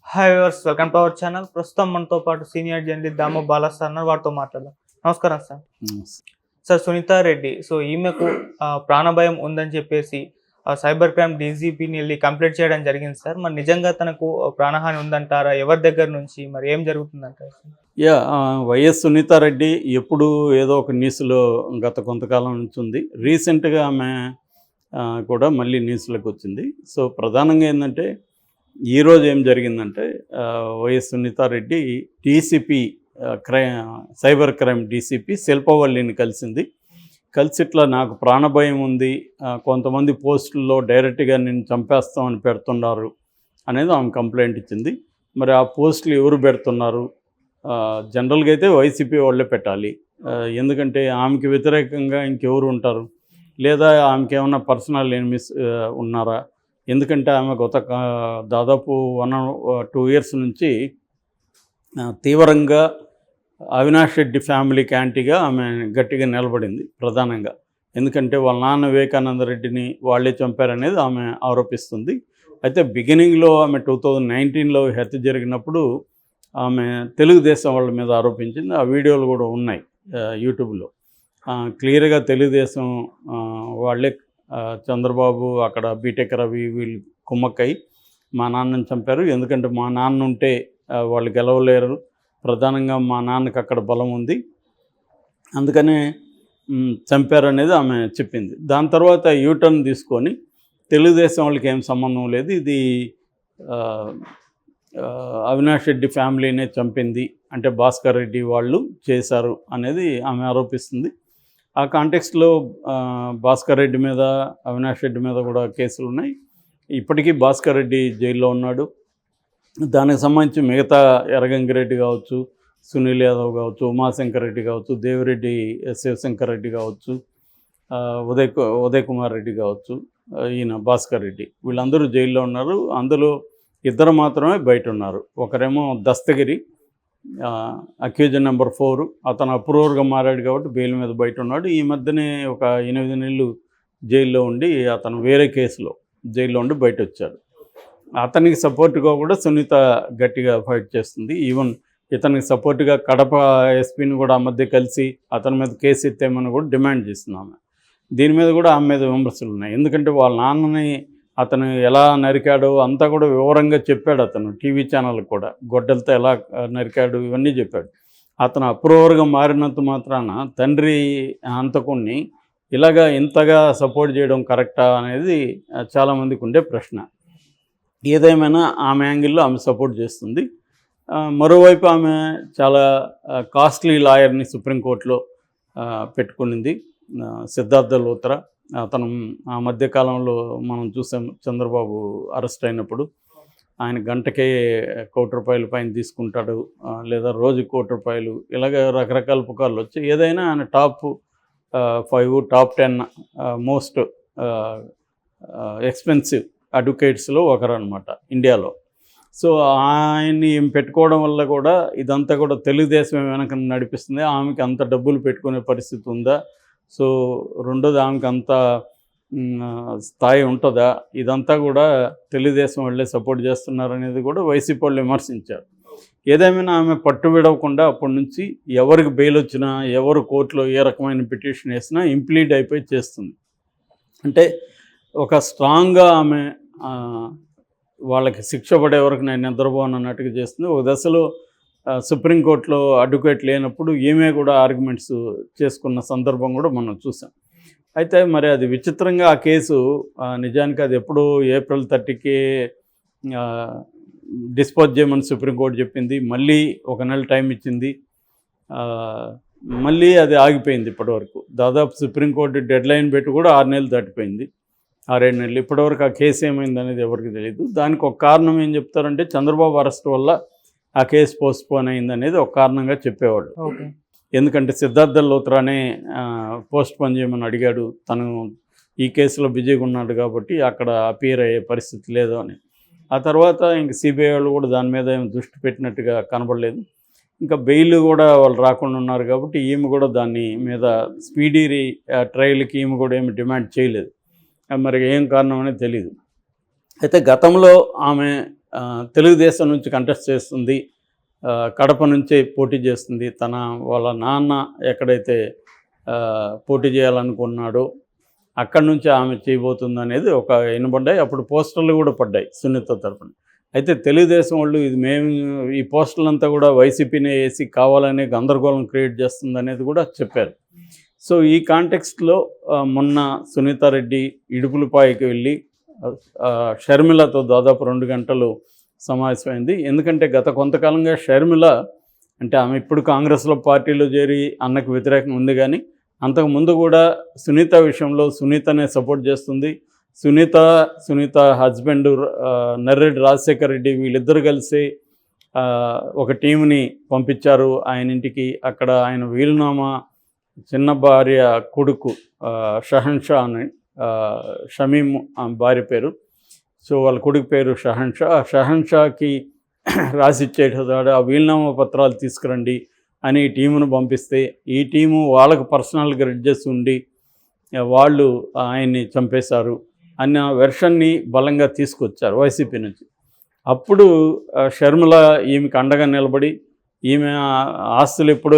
Hi viewers, welcome to our channel. ప్రస్తుతం మనతో పాటు సీనియర్ జర్నలిస్ట్ దాము బాలా సార్ ఉన్నారు. వారితో మాట్లాడదాం. నమస్కారం సార్. సార్, సునీతా రెడ్డి ఈమెకు ప్రాణభయం ఉందని చెప్పేసి సైబర్ క్రైమ్ డీజీపీని వెళ్ళి కంప్లైంట్ చేయడం జరిగింది సార్. మరి నిజంగా తనకు ప్రాణహాని ఉందంటారా? ఎవరి దగ్గర నుంచి, మరి ఏం జరుగుతుందంటారు? వైఎస్ సునీతారెడ్డి ఎప్పుడు ఏదో ఒక న్యూస్లో గత కొంతకాలం నుంచి ఉంది. రీసెంట్గా ఆమె కూడా మళ్ళీ న్యూస్లోకి వచ్చింది. సో ప్రధానంగా ఏంటంటే ఈరోజు ఏం జరిగిందంటే YS Sunitha Reddy DCP cyber crime DCP శిల్పవల్లిని కలిసింది. కలిసి ఇట్లా నాకు ప్రాణభయం ఉంది, కొంతమంది పోస్టుల్లో డైరెక్ట్గా నేను చంపేస్తామని పెడుతున్నారు అనేది ఆమె కంప్లైంట్ ఇచ్చింది. మరి ఆ పోస్టులు ఎవరు పెడుతున్నారు? జనరల్గా అయితే వైసీపీ వాళ్ళే పెట్టాలి, ఎందుకంటే ఆమెకి వ్యతిరేకంగా ఇంకెవరు ఉంటారు? లేదా ఆమెకి ఏమన్నా పర్సనల్ ఎనిమిస్ ఉన్నారా? ఎందుకంటే ఆమె దాదాపు 1-2 ఇయర్స్ నుంచి తీవ్రంగా అవినాష్ రెడ్డి ఫ్యామిలీకి యాంటీగా ఆమె గట్టిగా నిలబడింది ప్రధానంగా. ఎందుకంటే వాళ్ళ నాన్న వివేకానంద రెడ్డిని వాళ్ళే చంపారనేది ఆమె ఆరోపిస్తుంది. అయితే బిగినింగ్లో ఆమె 2019లో హత్య జరిగినప్పుడు ఆమె తెలుగుదేశం వాళ్ళ మీద ఆరోపించింది. ఆ వీడియోలు కూడా ఉన్నాయి యూట్యూబ్లో. క్లియర్గా తెలుగుదేశం వాళ్ళే, చంద్రబాబు, అక్కడ బీటెక్ రవి వీళ్ళు కుమ్మక్కై మా నాన్నని చంపారు, ఎందుకంటే మా నాన్న ఉంటే వాళ్ళు గెలవలేరు, ప్రధానంగా మా నాన్నకి అక్కడ బలం ఉంది, అందుకనే చంపారు అనేది ఆమె చెప్పింది. దాని తర్వాత యూటర్న్ తీసుకొని తెలుగుదేశం వాళ్ళకి ఏం సంబంధం లేదు, ఇది అవినాష్ రెడ్డి ఫ్యామిలీనే చంపింది, అంటే భాస్కర్ రెడ్డి వాళ్ళు చేశారు అనేది ఆమె ఆరోపిస్తుంది. ఆ కాంటెక్స్ట్లో భాస్కర్ రెడ్డి మీద, అవినాష్ రెడ్డి మీద కూడా కేసులు ఉన్నాయి. ఇప్పటికీ భాస్కర్ రెడ్డి జైల్లో ఉన్నాడు. దానికి సంబంధించి మిగతా ఎర్రగంగిరెడ్డి కావచ్చు, సునీల్ యాదవ్ కావచ్చు, ఉమాశంకర్ రెడ్డి కావచ్చు, దేవిరెడ్డి శివశంకర్ రెడ్డి కావచ్చు, ఉదయ్ కుమార్ రెడ్డి కావచ్చు, ఈయన భాస్కర్ రెడ్డి, వీళ్ళందరూ జైల్లో ఉన్నారు. అందులో 2 మాత్రమే బయట ఉన్నారు. ఒకరేమో దస్తగిరి, అక్యూజన్ నెంబర్ 4, అతను అప్రూవర్గా మారాడు కాబట్టి బెయిల్ మీద బయట ఉన్నాడు. ఈ మధ్యనే ఒక 8 నెలలు జైల్లో ఉండి అతను వేరే కేసులో జైల్లో ఉండి బయట వచ్చాడు. అతనికి సపోర్ట్గా కూడా సునీత గట్టిగా ఫైట్ చేస్తుంది. ఈవెన్ ఇతనికి సపోర్ట్గా కడప ఎస్పీని కూడా ఆ మధ్య కలిసి అతని మీద కేసు ఎత్తేమని కూడా డిమాండ్ చేస్తున్నాము. దీని మీద కూడా ఆమె మీద విమర్శలు ఉన్నాయి. ఎందుకంటే వాళ్ళ నాన్నని అతను ఎలా నరికాడో అంతా కూడా వివరంగా చెప్పాడు. అతను టీవీ ఛానల్కి కూడా గొడ్డలతో ఎలా నరికాడు ఇవన్నీ చెప్పాడు. అతను అప్రూవర్గా మారినంత మాత్రాన తండ్రి హంతకుణ్ణి ఇలాగా ఇంతగా సపోర్ట్ చేయడం కరెక్టా అనేది చాలామందికి ఉండే ప్రశ్న. ఏదేమైనా ఆమె యాంగిల్లో ఆమె సపోర్ట్ చేస్తుంది. మరోవైపు ఆమె చాలా కాస్ట్లీ లాయర్ని సుప్రీంకోర్టులో పెట్టుకునింది, సిద్ధార్థ లోత్రా. అతను ఆ మధ్యకాలంలో మనం చూసాం, చంద్రబాబు అరెస్ట్ అయినప్పుడు ఆయన గంటకే ₹1,00,00,000 పైన తీసుకుంటాడు, లేదా రోజు ₹1,00,00,000, ఇలాగ రకరకాల పుకార్లు వచ్చి ఏదైనా ఆయన టాప్ 5, టాప్ 10 మోస్ట్ ఎక్స్పెన్సివ్ అడ్వకేట్స్లో ఒకరు అనమాట ఇండియాలో. సో ఆయన్ని పెట్టుకోవడం వల్ల కూడా ఇదంతా కూడా తెలుగుదేశం వెనక నడిపిస్తుంది. ఆమెకి అంత డబ్బులు పెట్టుకునే పరిస్థితి ఉందా? సో రెండోది, ఆమెకి అంత స్థాయి ఉంటుందా? ఇదంతా కూడా తెలుగుదేశం వాళ్ళే సపోర్ట్ చేస్తున్నారనేది కూడా వైసీపీ వాళ్ళు విమర్శించారు. ఏదేమైనా ఆమె పట్టు విడవకుండా అప్పటి నుంచి ఎవరికి బెయిల్ వచ్చినా, ఎవరు కోర్టులో ఏ రకమైన పిటిషన్ వేసినా ఇంప్లీడ్ అయిపోయి చేస్తుంది. అంటే ఒక స్ట్రాంగ్గా ఆమె వాళ్ళకి శిక్ష పడే వరకు నేను నిద్రపోను అన్నట్టుగా చేస్తుంది. ఒక దశలో సుప్రీంకోర్టులో అడ్వకేట్ లేనప్పుడు ఈమె కూడా ఆర్గ్యుమెంట్స్ చేసుకున్న సందర్భం కూడా మనం చూసాం. అయితే మరి అది విచిత్రంగా ఆ కేసు నిజానికి అది ఎప్పుడు ఏప్రిల్ 30కి డిస్పోజ్ చేయమని సుప్రీంకోర్టు చెప్పింది. మళ్ళీ 1 నెల టైం ఇచ్చింది, మళ్ళీ అది ఆగిపోయింది. ఇప్పటివరకు దాదాపు సుప్రీంకోర్టు డెడ్లైన్ పెట్టి కూడా 6 నెలలు దాటిపోయింది, 6-7 నెలలు. ఇప్పటివరకు ఆ కేసు ఏమైంది అనేది ఎవరికి తెలియదు. దానికి ఒక కారణం ఏం చెప్తారంటే చంద్రబాబు అరెస్ట్ వల్ల ఆ కేసు పోస్ట్పోన్ అయింది అనేది ఒక కారణంగా చెప్పేవాళ్ళు. ఎందుకంటే సిద్ధార్థ లోత్రానే పోస్ట్పోన్ చేయమని అడిగాడు, తను ఈ కేసులో బిజీగా ఉన్నాడు కాబట్టి అక్కడ అపియర్ అయ్యే పరిస్థితి లేదు అని. ఆ తర్వాత ఇంక సిబిఐ వాళ్ళు కూడా దాని మీద ఏమి దృష్టి పెట్టినట్టుగా కనబడలేదు. ఇంకా బెయిల్ కూడా వాళ్ళు రాకుండా ఉన్నారు కాబట్టి ఈమె కూడా దాని మీద స్పీడీ ట్రయల్కి ఈమె కూడా ఏమి డిమాండ్ చేయలేదు. మరి ఏం కారణం అనేది తెలీదు. అయితే గతంలో ఆమె తెలుగుదేశం నుంచి కంటెస్ట్ చేస్తుంది, కడప నుంచే పోటీ చేస్తుంది. వాళ్ళ నాన్న ఎక్కడైతే పోటీ చేయాలనుకున్నాడో అక్కడి నుంచి ఆమె చేయబోతుంది అనేది ఒక వినబడ్డాయి. అప్పుడు పోస్టర్లు కూడా పడ్డాయి సునీత తరపున. అయితే తెలుగుదేశం వాళ్ళు ఈ పోస్టర్లంతా కూడా వైసీపీనే వేసి కావాలనే గందరగోళం క్రియేట్ చేస్తుంది అనేది కూడా చెప్పారు. సో ఈ కాంటెక్స్ట్లో మొన్న సునీతారెడ్డి ఇడుపులపాయకి వెళ్ళి షర్మిలతో దాదాపు 2 గంటలు సమావేశమైంది. ఎందుకంటే గత కొంతకాలంగా షర్మిల అంటే ఆమె ఇప్పుడు కాంగ్రెస్లో పార్టీలో చేరి అన్నకు వ్యతిరేకంగా ఉంది, కానీ అంతకుముందు కూడా సునీత విషయంలో సునీతనే సపోర్ట్ చేస్తుంది. సునీత హస్బెండ్ నర్రెడ్డి రాజశేఖర్ రెడ్డి వీళ్ళిద్దరు కలిసి ఒక టీంని పంపించారు ఆయన ఇంటికి. అక్కడ ఆయన వీలునామా చిన్న భార్య కొడుకు షహన్షా అని, షమీమ్ భార్య పేరు, సో వాళ్ళ కొడుకు పేరు షహన్షాకి రాసిచ్చేటాడు ఆ వీలునామా పత్రాలు తీసుకురండి అని టీమును పంపిస్తే ఈ టీము వాళ్ళకు పర్సనల్ గ్రెడ్జెస్ ఉండి వాళ్ళు ఆయన్ని చంపేశారు అన్న వెర్షన్ని బలంగా తీసుకొచ్చారు వైసీపీ నుంచి. అప్పుడు షర్మిల ఈమెకు అండగా నిలబడి ఈమె ఆస్తులు ఎప్పుడూ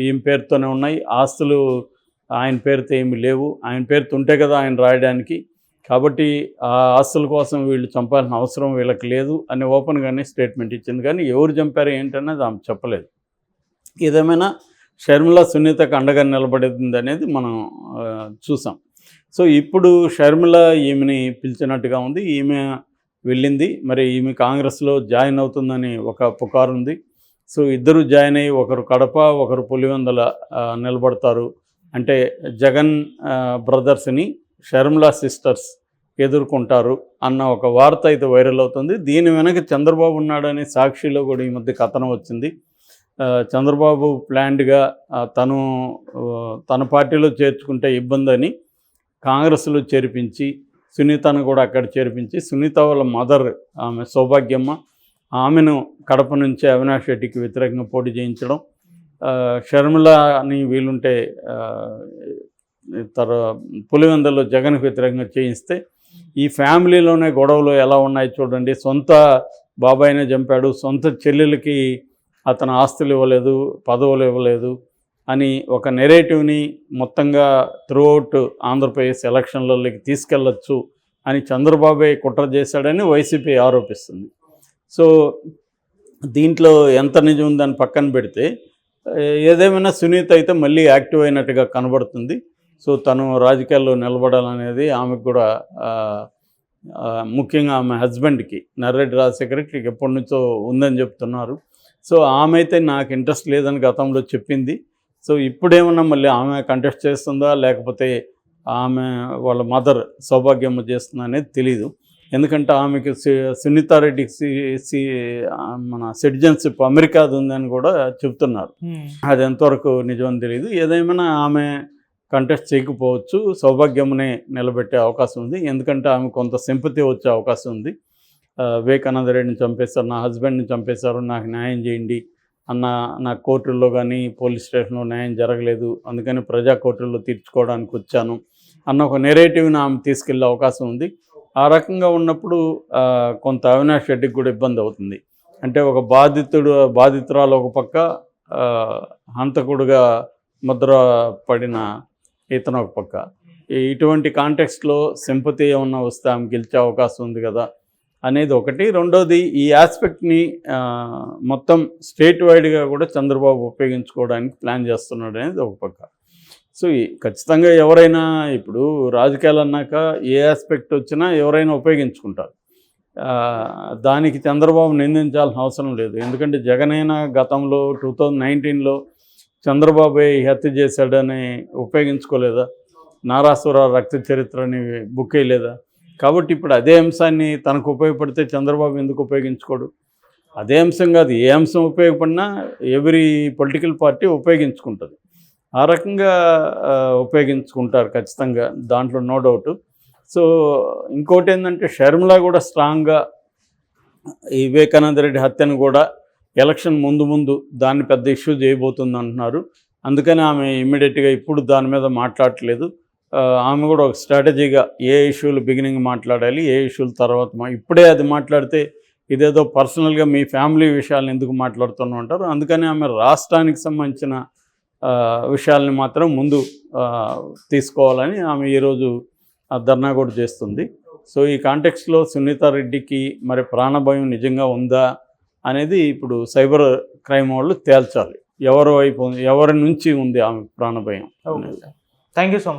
ఈమె పేరుతోనే ఉన్నాయి, ఆస్తులు ఆయన పేరుతో ఏమి లేవు, ఆయన పేరుతో ఉంటే కదా ఆయన రాయడానికి, కాబట్టి ఆ ఆస్తుల కోసం వీళ్ళు చంపాల్సిన అవసరం వీళ్ళకి లేదు అని ఓపెన్గానే స్టేట్మెంట్ ఇచ్చింది. కానీ ఎవరు చంపారు ఏంటనేది ఆమె చెప్పలేదు. ఏదేమైనా షర్మిల సునీతకు అండగా నిలబడింది అనేది మనం చూసాం. సో ఇప్పుడు షర్మిల ఈమెని పిలిచినట్టుగా ఉంది, ఈమె వెళ్ళింది. మరి ఈమె కాంగ్రెస్లో జాయిన్ అవుతుందని ఒక పుకారు ఉంది. సో ఇద్దరు జాయిన్ అయ్యి ఒకరు కడప ఒకరు పులివెందుల నిలబడతారు. అంటే జగన్ బ్రదర్స్ని షర్మిల సిస్టర్స్ ఎదుర్కొంటారు అన్న ఒక వార్త అయితే వైరల్ అవుతుంది. దీని వెనక చంద్రబాబు ఉన్నాడని సాక్షిలో కూడా ఈ మధ్య కథనం వచ్చింది. చంద్రబాబు ప్లాన్డ్గా తన పార్టీలో చేర్చుకుంటే ఇబ్బంది అని కాంగ్రెస్లో చేర్పించి సునీతను కూడా అక్కడ చేర్పించి సునీత వాళ్ళ మదర్ ఆమె సౌభాగ్యమ్మ ఆమెను కడప నుంచి అవినాష్ రెడ్డికి వ్యతిరేకంగా పోటీ చేయించడం, షర్మిలని వీలుంటే పులివెందులో జగన్కి వ్యతిరేకంగా చేయిస్తే ఈ ఫ్యామిలీలోనే గొడవలు ఎలా ఉన్నాయి చూడండి. సొంత బాబాయినే చంపాడు, సొంత చెల్లెలకి అతను ఆస్తులు ఇవ్వలేదు, పదవులు ఇవ్వలేదు అని ఒక నెరేటివ్ని మొత్తంగా త్రూఅవుట్ ఆంధ్రప్రదేశ్ ఎలక్షన్లలోకి తీసుకెళ్ళచ్చు అని చంద్రబాబే కుట్ర చేశాడని వైసీపీ ఆరోపిస్తుంది. సో దీంట్లో ఎంత నిజం ఉందని పక్కన పెడితే ఏదేమైనా సునీత అయితే మళ్ళీ యాక్టివ్ అయినట్టుగా కనబడుతుంది. సో తను రాజకీయాల్లో నిలబడాలనేది ఆమెకు కూడా ముఖ్యంగా ఆమె హస్బెండ్కి నర్రెడ్డి రాజశేఖర్కి ఎప్పటి నుంచో ఉందని చెప్తున్నారు. సో ఆమె అయితే నాకు ఇంట్రెస్ట్ లేదని గతంలో చెప్పింది. సో ఇప్పుడేమన్నా మళ్ళీ ఆమె కంటెస్ట్ చేస్తుందా లేకపోతే ఆమె వాళ్ళ మదర్ సౌభాగ్యమ్మ చేస్తుందా అనేది తెలీదు. ఎందుకంటే ఆమెకి సునీతారెడ్డికి మన సిటిజన్షిప్ అమెరికాది ఉందని కూడా చెప్తున్నారు. అది ఎంతవరకు నిజమని తెలియదు. ఏదేమైనా ఆమె కంటెస్ట్ చేయకపోవచ్చు, సౌభాగ్యమ్మనే నిలబెట్టే అవకాశం ఉంది. ఎందుకంటే ఆమె కొంత సింపతి వచ్చే అవకాశం ఉంది. వివేకానంద రెడ్డిని చంపేశారు, నా హస్బెండ్ని చంపేశారు, నాకు న్యాయం చేయండి నా కోర్టుల్లో కానీ పోలీస్ స్టేషన్లో న్యాయం జరగలేదు, అందుకని ప్రజా కోర్టుల్లో తీర్చుకోవడానికి వచ్చాను అన్న ఒక నెరేటివ్ని ఆమె తీసుకెళ్లే అవకాశం ఉంది. ఆ రకంగా ఉన్నప్పుడు కొంత అవినాష్ రెడ్డికి కూడా ఇబ్బంది అవుతుంది. అంటే ఒక బాధితురాలు ఒక పక్క, హంతకుడుగా ముద్ర పడిన ఇతను ఒక పక్క. ఇటువంటి కాంటెక్స్ట్లో సింపతి ఏమన్నా వస్తే ఆమె గెలిచే అవకాశం ఉంది కదా అనేది ఒకటి. రెండోది ఈ ఆస్పెక్ట్ని మొత్తం స్టేట్ వైడ్గా కూడా చంద్రబాబు ఉపయోగించుకోవడానికి ప్లాన్ చేస్తున్నాడు అనేది ఒక పక్క. సో ఖచ్చితంగా ఎవరైనా ఇప్పుడు రాజకీయాలు అన్నాక ఏ ఆస్పెక్ట్ వచ్చినా ఎవరైనా ఉపయోగించుకుంటారు. దానికి చంద్రబాబు నిందించాల్సిన అవసరం లేదు. ఎందుకంటే జగన్ అయినా గతంలో 2019లో చంద్రబాబు హత్య చేశాడని ఉపయోగించుకోలేదా, నారాసుర రక్త చరిత్రని బుక్ వేయలేదా? కాబట్టి ఇప్పుడు అదే అంశాన్ని తనకు ఉపయోగపడితే చంద్రబాబు ఎందుకు ఉపయోగించుకోడు? అదే అంశం కాదు, ఏ అంశం ఉపయోగపడినా ఎవ్రీ పొలిటికల్ పార్టీ ఉపయోగించుకుంటుంది. ఆ రకంగా ఉపయోగించుకుంటారు ఖచ్చితంగా, దాంట్లో నో డౌట్. సో ఇంకోటి ఏంటంటే షర్మిల కూడా స్ట్రాంగ్గా ఈ వివేకానంద రెడ్డి హత్యను కూడా ఎలక్షన్ ముందు దాన్ని పెద్ద ఇష్యూ చేయబోతుంది అంటున్నారు. అందుకని ఆమె ఇమ్మీడియట్గా ఇప్పుడు దాని మీద మాట్లాడట్లేదు. ఆమె కూడా ఒక స్ట్రాటజీగా ఏ ఇష్యూలు బిగినింగ్ మాట్లాడాలి, ఏ ఇష్యూల తర్వాత ఇప్పుడే అది మాట్లాడితే ఇదేదో పర్సనల్గా మీ ఫ్యామిలీ విషయాలను ఎందుకు మాట్లాడుతూనే ఉంటారు. అందుకని ఆమె రాష్ట్రానికి సంబంధించిన విషయాల్ని మాత్రం ముందు తీసుకోవాలని ఆమె ఈరోజు ధర్నా కూడా చేస్తుంది. సో ఈ కాంటెక్స్లో సునీతారెడ్డికి మరి ప్రాణభయం నిజంగా ఉందా అనేది ఇప్పుడు సైబర్ క్రైమ్ వాళ్ళు తేల్చాలి. ఎవరి నుంచి ఉంది ఆమె ప్రాణభయం. Thank you so much.